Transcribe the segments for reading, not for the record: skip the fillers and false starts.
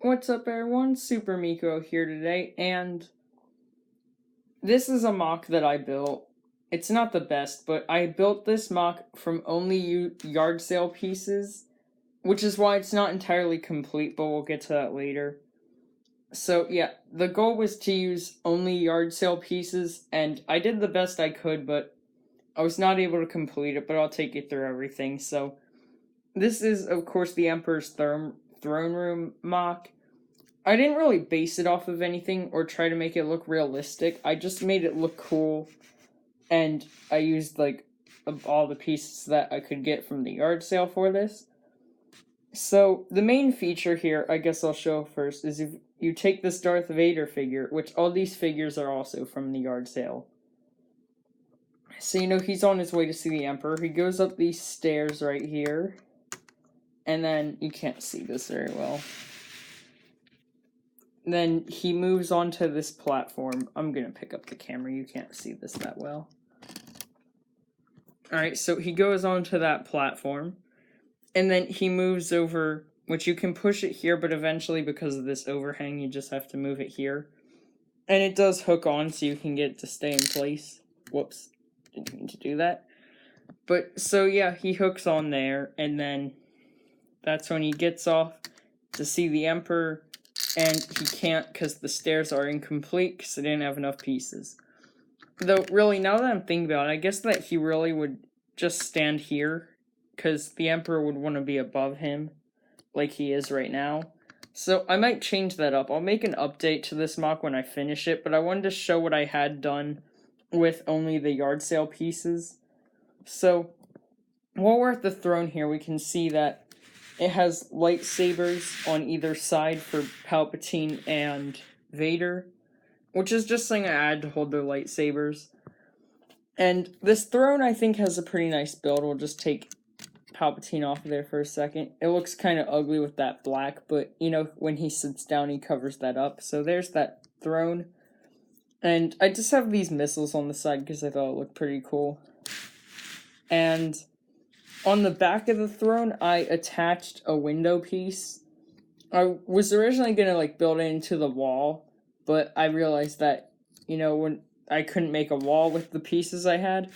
What's up, everyone? Super Miko here today, and this is a MOC that I built. It's not the best, but I built this MOC from only yard sale pieces, which is why it's not entirely complete, but we'll get to that later. So yeah, the goal was to use only yard sale pieces, and I did the best I could, but I was not able to complete it, but I'll take you through everything. So this is, of course, the Emperor's Throne Room MOC. I didn't really base it off of anything or try to make it look realistic. I just made it look cool, and I used all the pieces that I could get from the yard sale for this. So the main feature here, I guess I'll show first, is if you take this Darth Vader figure, which all these figures are also from the yard sale. So he's on his way to see the Emperor. He goes up these stairs right here, and then you can't see this very well. Then he moves onto this platform. I'm gonna pick up the camera, you can't see this that well. Alright, so he goes onto that platform, and then he moves over, which you can push it here, but eventually because of this overhang, you just have to move it here. And it does hook on, so you can get it to stay in place. Whoops, didn't mean to do that. But, so yeah, he hooks on there, and then that's when he gets off to see the Emperor. And he can't because the stairs are incomplete because they didn't have enough pieces. Though, really, now that I'm thinking about it, I guess that he really would just stand here because the Emperor would want to be above him like he is right now. So I might change that up. I'll make an update to this MOC when I finish it, but I wanted to show what I had done with only the yard sale pieces. So, while we're at the throne here, we can see that it has lightsabers on either side for Palpatine and Vader, which is just something I added to hold their lightsabers. And this throne, I think, has a pretty nice build. We'll just take Palpatine off of there for a second. It looks kind of ugly with that black, but, when he sits down, he covers that up. So there's that throne. And I just have these missiles on the side because I thought it looked pretty cool. And on the back of the throne, I attached a window piece. I was originally going to, build it into the wall, but I realized that, when I couldn't make a wall with the pieces I had.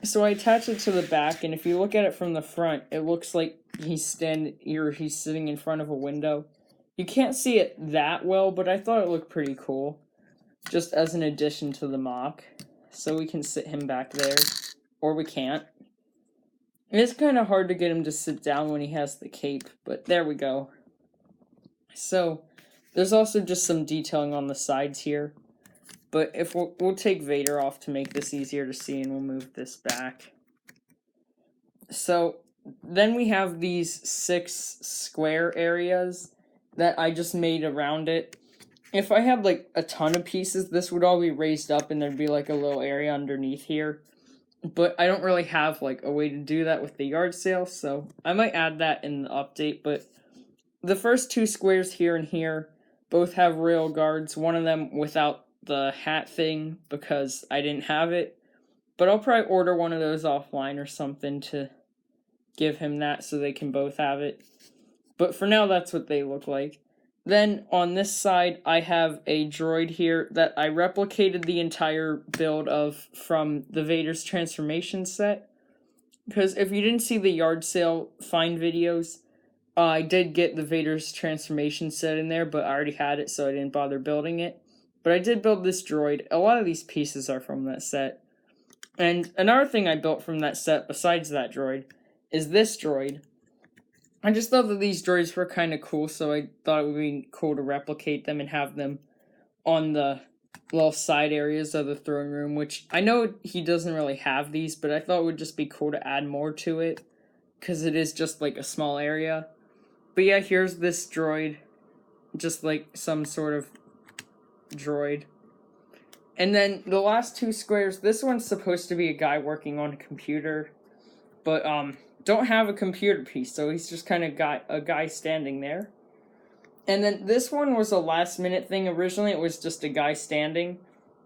So I attached it to the back, and if you look at it from the front, it looks like he's sitting in front of a window. You can't see it that well, but I thought it looked pretty cool, just as an addition to the MOC. So we can sit him back there, or we can't. It's kind of hard to get him to sit down when he has the cape, but there we go. So, there's also just some detailing on the sides here. But if we'll take Vader off to make this easier to see, and we'll move this back. So, then we have these 6 square areas that I just made around it. If I had, a ton of pieces, this would all be raised up, and there'd be, a little area underneath here. But I don't really have, a way to do that with the yard sale, so I might add that in the update. But the first 2 squares here and here both have rail guards, one of them without the hat thing because I didn't have it. But I'll probably order one of those offline or something to give him that so they can both have it. But for now, that's what they look like. Then, on this side, I have a droid here that I replicated the entire build of from the Vader's transformation set. Because if you didn't see the yard sale find videos, I did get the Vader's transformation set in there, but I already had it, so I didn't bother building it. But I did build this droid. A lot of these pieces are from that set. And another thing I built from that set, besides that droid, is this droid. I just thought that these droids were kind of cool, so I thought it would be cool to replicate them and have them on the little side areas of the throne room, which I know he doesn't really have these, but I thought it would just be cool to add more to it, because it is just a small area. But yeah, here's this droid, just some sort of droid. And then the last 2 squares, this one's supposed to be a guy working on a computer, but don't have a computer piece, so he's just kind of got a guy standing there. And then this one was a last minute thing. Originally it was just a guy standing,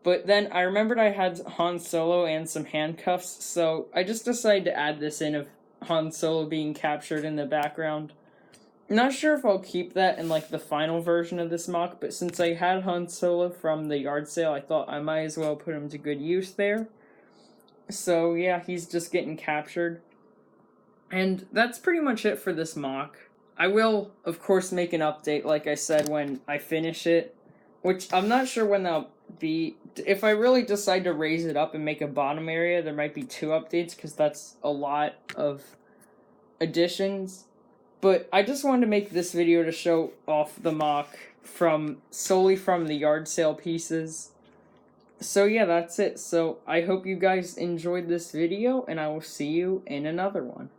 but then I remembered I had Han Solo and some handcuffs, so I just decided to add this in of Han Solo being captured in the background. Not sure if I'll keep that in, like, the final version of this MOC, but since I had Han Solo from the yard sale, I thought I might as well put him to good use there. So, yeah, he's just getting captured. And that's pretty much it for this MOC. I will, of course, make an update, like I said, when I finish it, which I'm not sure when that'll be. If I really decide to raise it up and make a bottom area, there might be 2 updates, because that's a lot of additions. But I just wanted to make this video to show off the MOC solely from the yard sale pieces. So yeah, that's it. So I hope you guys enjoyed this video, and I will see you in another one.